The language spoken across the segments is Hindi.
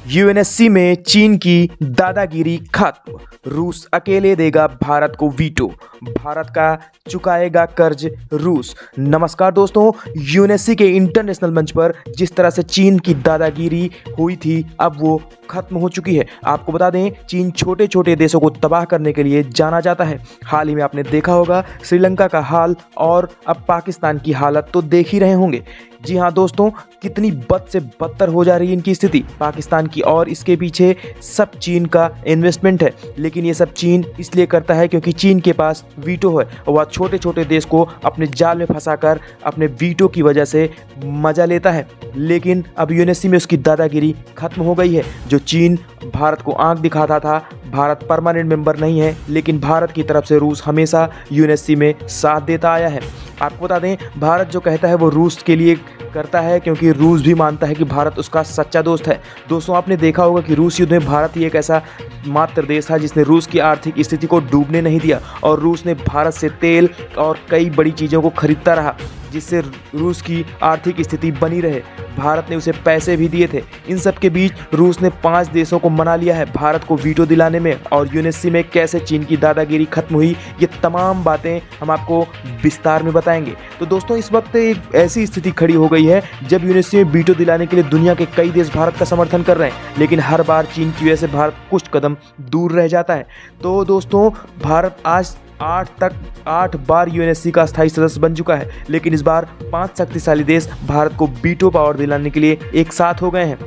यूएनएससी में चीन की दादागिरी खत्म। रूस अकेले देगा भारत को वीटो। भारत का चुकाएगा कर्ज रूस। नमस्कार दोस्तों, यूएनएससी के इंटरनेशनल मंच पर जिस तरह से चीन की दादागिरी हुई थी अब वो खत्म हो चुकी है। आपको बता दें, चीन छोटे छोटे देशों को तबाह करने के लिए जाना जाता है। हाल ही में आपने देखा होगा श्रीलंका का हाल और अब पाकिस्तान की हालत तो देख ही रहे होंगे। जी हाँ दोस्तों, कितनी बद से बदतर हो जा रही है इनकी स्थिति पाकिस्तान की, और इसके पीछे सब चीन का इन्वेस्टमेंट है। लेकिन ये सब चीन इसलिए करता है क्योंकि चीन के पास वीटो है और वह छोटे छोटे देश को अपने जाल में फंसाकर अपने वीटो की वजह से मजा लेता है। लेकिन अब यूएनएससी में उसकी दादागिरी खत्म हो गई है। जो चीन भारत को आंख दिखाता था, भारत परमानेंट मेंबर नहीं है, लेकिन भारत की तरफ से रूस हमेशा यूएनएससी में साथ देता आया है। आपको बता दें, भारत जो कहता है वो रूस के लिए करता है क्योंकि रूस भी मानता है कि भारत उसका सच्चा दोस्त है। दोस्तों, आपने देखा होगा कि रूस युद्ध में भारत ही एक ऐसा मात्र देश था जिसने रूस की आर्थिक स्थिति को डूबने नहीं दिया, और रूस ने भारत से तेल और कई बड़ी चीज़ों को खरीदता रहा जिससे रूस की आर्थिक स्थिति बनी रहे। भारत ने उसे पैसे भी दिए थे। इन सब के बीच रूस ने 5 देशों को मना लिया है भारत को वीटो दिलाने में, और यूएनएससी में कैसे चीन की दादागिरी खत्म हुई, ये तमाम बातें हम आपको विस्तार में बताएंगे। तो दोस्तों, इस वक्त एक ऐसी स्थिति खड़ी हो गई है जब यूएनएससी में वीटो दिलाने के लिए दुनिया के कई देश भारत का समर्थन कर रहे हैं, लेकिन हर बार चीन की वजह से भारत कुछ कदम दूर रह जाता है। तो दोस्तों, भारत आज 8 बार यूएनएससी का स्थायी सदस्य बन चुका है, लेकिन इस बार 5 शक्तिशाली देश भारत को वीटो पावर दिलाने के लिए एक साथ हो गए हैं।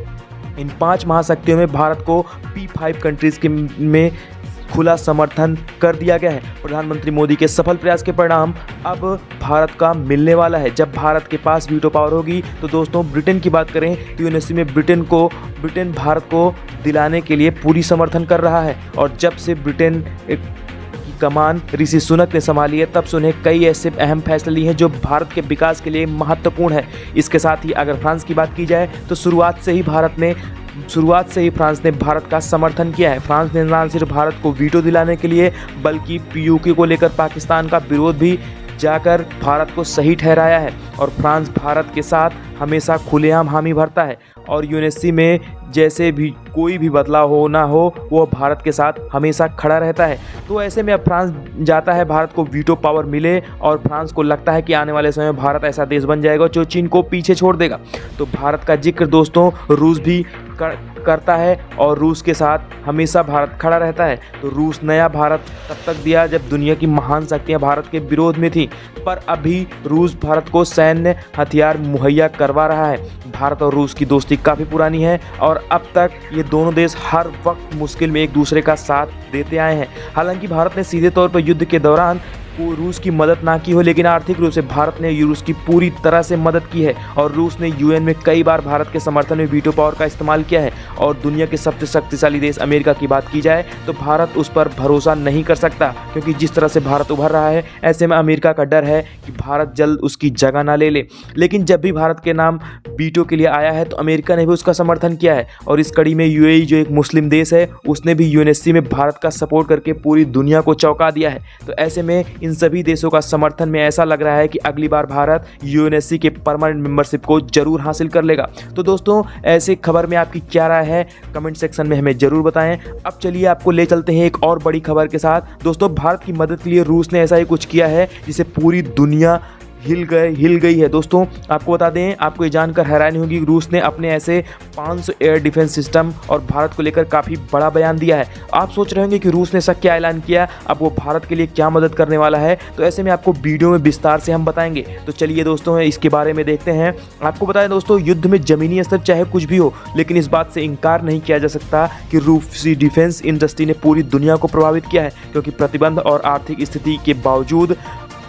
इन 5 महाशक्तियों में भारत को P5 कंट्रीज के में खुला समर्थन कर दिया गया है। प्रधानमंत्री मोदी के सफल प्रयास के परिणाम अब भारत का मिलने वाला है। जब भारत के पास वीटो पावर होगी तो दोस्तों, ब्रिटेन की बात करें तो यूएनएससी में ब्रिटेन भारत को दिलाने के लिए पूरी समर्थन कर रहा है, और जब से ब्रिटेन कमान ऋषि सुनक ने संभाली है तब से उन्हें कई ऐसे अहम फैसले लिए हैं जो भारत के विकास के लिए महत्वपूर्ण है। इसके साथ ही अगर फ्रांस की बात की जाए तो शुरुआत से ही फ्रांस ने भारत का समर्थन किया है। फ्रांस ने न सिर्फ भारत को वीटो दिलाने के लिए बल्कि पीयूके को लेकर पाकिस्तान का विरोध भी जाकर भारत को सही ठहराया है, और फ्रांस भारत के साथ हमेशा खुलेआम हामी भरता है, और यूएनएससी में जैसे भी कोई भी बदलाव हो ना हो वो भारत के साथ हमेशा खड़ा रहता है। तो ऐसे में अब फ्रांस जाता है भारत को वीटो पावर मिले, और फ्रांस को लगता है कि आने वाले समय में भारत ऐसा देश बन जाएगा जो चीन को पीछे छोड़ देगा। तो भारत का जिक्र दोस्तों रूस भी करता है, और रूस के साथ हमेशा भारत खड़ा रहता है। तो रूस नया भारत तब तक दिया जब दुनिया की महान शक्तियां भारत के विरोध में थी, पर अभी रूस भारत को सैन्य हथियार मुहैया करवा रहा है। भारत और रूस की दोस्ती काफ़ी पुरानी है, और अब तक ये दोनों देश हर वक्त मुश्किल में एक दूसरे का साथ देते आए हैं। हालांकि भारत ने सीधे तौर पर युद्ध के दौरान को रूस की मदद ना की हो, लेकिन आर्थिक रूप से भारत ने रूस की पूरी तरह से मदद की है, और रूस ने यूएन में कई बार भारत के समर्थन में वीटो पावर का इस्तेमाल किया है। और दुनिया के सबसे शक्तिशाली देश अमेरिका की बात की जाए तो भारत उस पर भरोसा नहीं कर सकता, क्योंकि जिस तरह से भारत उभर रहा है ऐसे में अमेरिका का डर है कि भारत जल्द उसकी जगह ना ले ले। लेकिन जब भी भारत के नाम वीटो के लिए आया है तो अमेरिका ने भी उसका समर्थन किया है, और इस कड़ी में यूएई जो एक मुस्लिम देश है उसने भी यूएनएससी में भारत का सपोर्ट करके पूरी दुनिया को चौंका दिया है। तो ऐसे में इन सभी देशों का समर्थन में ऐसा लग रहा है कि अगली बार भारत यूएनएससी के परमानेंट मेंबरशिप को जरूर हासिल कर लेगा। तो दोस्तों, ऐसे खबर में आपकी क्या राय है कमेंट सेक्शन में हमें जरूर बताएं। अब चलिए आपको ले चलते हैं एक और बड़ी खबर के साथ। दोस्तों, भारत की मदद के लिए रूस ने ऐसा ही कुछ किया है जिसे पूरी दुनिया हिल गई है। दोस्तों, आपको बता दें, आपको ये जानकर हैरानी होगी कि रूस ने अपने ऐसे 500 एयर डिफेंस सिस्टम और भारत को लेकर काफ़ी बड़ा बयान दिया है। आप सोच रहे होंगे कि रूस ने ऐसा क्या ऐलान किया, अब वो भारत के लिए क्या मदद करने वाला है, तो ऐसे में आपको वीडियो में विस्तार से हम बताएंगे। तो चलिए दोस्तों, इसके बारे में देखते हैं। आपको बताएं दोस्तों, युद्ध में जमीनी स्तर चाहे कुछ भी हो, लेकिन इस बात से इनकार नहीं किया जा सकता कि रूसी डिफेंस इंडस्ट्री ने पूरी दुनिया को प्रभावित किया है, क्योंकि प्रतिबंध और आर्थिक स्थिति के बावजूद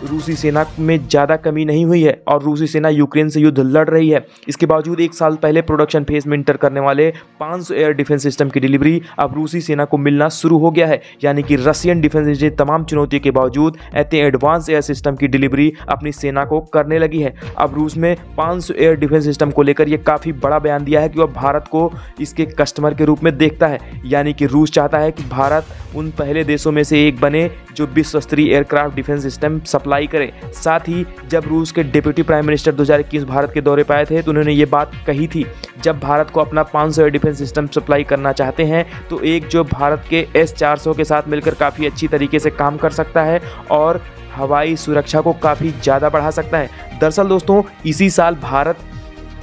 रूसी सेना में ज़्यादा कमी नहीं हुई है, और रूसी सेना यूक्रेन से युद्ध लड़ रही है। इसके बावजूद 1 साल पहले प्रोडक्शन फेज में इंटर करने वाले 500 एयर डिफेंस सिस्टम की डिलीवरी अब रूसी सेना को मिलना शुरू हो गया है। यानी कि रशियन डिफेंस इंडस्ट्री तमाम चुनौतियों के बावजूद ऐसे एडवांस एयर सिस्टम की डिलीवरी अपनी सेना को करने लगी है। अब रूस में 500 एयर डिफेंस सिस्टम को लेकर यह काफ़ी बड़ा बयान दिया है कि वह भारत को इसके कस्टमर के रूप में देखता है। यानी कि रूस चाहता है कि भारत उन पहले देशों में से एक बने जो विश्व स्तरीय एयरक्राफ्ट डिफेंस सिस्टम सप्लाई करे। साथ ही जब रूस के डिप्टी प्राइम मिनिस्टर 2021 भारत के दौरे पर आए थे तो उन्होंने ये बात कही थी, जब भारत को अपना 500 एयर डिफेंस सिस्टम सप्लाई करना चाहते हैं तो एक जो भारत के S-400 के साथ मिलकर काफ़ी अच्छी तरीके से काम कर सकता है और हवाई सुरक्षा को काफ़ी ज़्यादा बढ़ा सकता है। दरअसल दोस्तों इसी साल भारत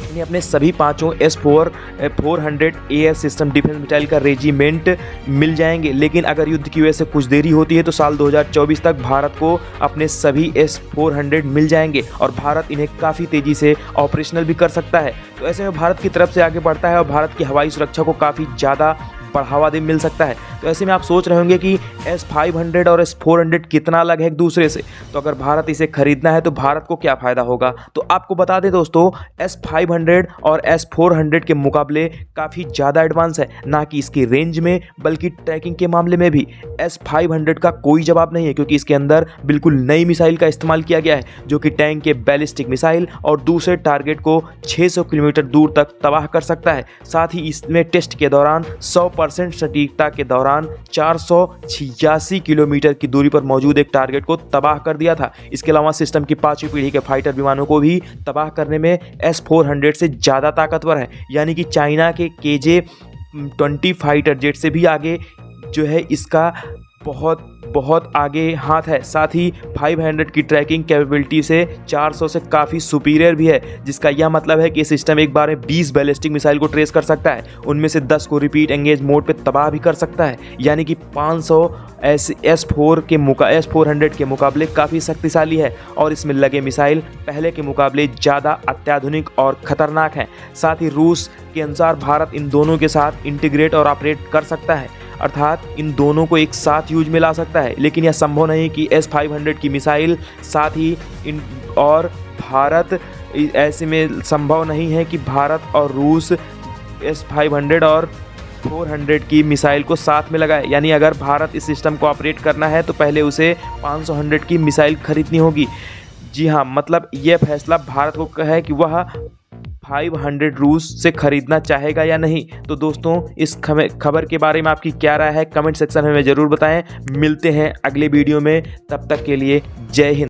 ने अपने सभी पाँचों S-400 air system defence missile का रेजिमेंट मिल जाएंगे, लेकिन अगर युद्ध की वजह से कुछ देरी होती है तो साल 2024 तक भारत को अपने सभी S-400 मिल जाएंगे और भारत इन्हें काफ़ी तेज़ी से ऑपरेशनल भी कर सकता है। तो ऐसे में भारत की तरफ से आगे बढ़ता है और भारत की हवाई सुरक्षा को काफ़ी ज़्यादा बढ़ावा दे मिल सकता है। तो ऐसे में आप सोच रहे होंगे कि S-500 और S-400 कितना अलग है एक दूसरे से, तो अगर भारत इसे खरीदना है तो भारत को क्या फ़ायदा होगा। तो आपको बता दें दोस्तों, S-500 और S-400 के मुकाबले काफ़ी ज़्यादा एडवांस है, ना कि इसकी रेंज में बल्कि ट्रैकिंग के मामले में भी S-500 का कोई जवाब नहीं है, क्योंकि इसके अंदर बिल्कुल नई मिसाइल का इस्तेमाल किया गया है जो कि टैंक के बैलिस्टिक मिसाइल और दूसरे टारगेट को 600 किलोमीटर दूर तक तबाह कर सकता है। साथ ही इसमें टेस्ट के दौरान 100% सटीकता के दौरान 486 किलोमीटर की दूरी पर मौजूद एक टारगेट को तबाह कर दिया था। इसके अलावा सिस्टम की 5वीं पीढ़ी के फाइटर विमानों को भी तबाह करने में S-400 से ज़्यादा ताकतवर है, यानी कि चाइना के KJ-20 फाइटर जेट से भी आगे जो है इसका बहुत आगे हाथ है। साथ ही 500 की ट्रैकिंग कैपेबिलिटी से 400 से काफ़ी सुपीरियर भी है, जिसका यह मतलब है कि ये सिस्टम एक बार में 20 बैलिस्टिक मिसाइल को ट्रेस कर सकता है, उनमें से 10 को रिपीट एंगेज मोड पे तबाह भी कर सकता है, यानी कि 500 S-400 के मुकाबले काफ़ी शक्तिशाली है और इसमें लगे मिसाइल पहले के मुकाबले ज़्यादा अत्याधुनिक और ख़तरनाक हैं। साथ ही रूस के अनुसार भारत इन दोनों के साथ इंटीग्रेट और ऑपरेट कर सकता है, अर्थात इन दोनों को एक साथ यूज में ला सकता है, लेकिन यह संभव नहीं कि S-500 की मिसाइल साथ ही और भारत, ऐसे में संभव नहीं है कि भारत और रूस S-500 और 400 की मिसाइल को साथ में लगाए। यानी अगर भारत इस सिस्टम को ऑपरेट करना है तो पहले उसे 500 की मिसाइल खरीदनी होगी। जी हाँ, मतलब यह फैसला भारत को है कि वह 500 रूस से खरीदना चाहेगा या नहीं। तो दोस्तों इस खबर के बारे में आपकी क्या राय है, कमेंट सेक्शन में ज़रूर बताएं। मिलते हैं अगले वीडियो में, तब तक के लिए जय हिंद।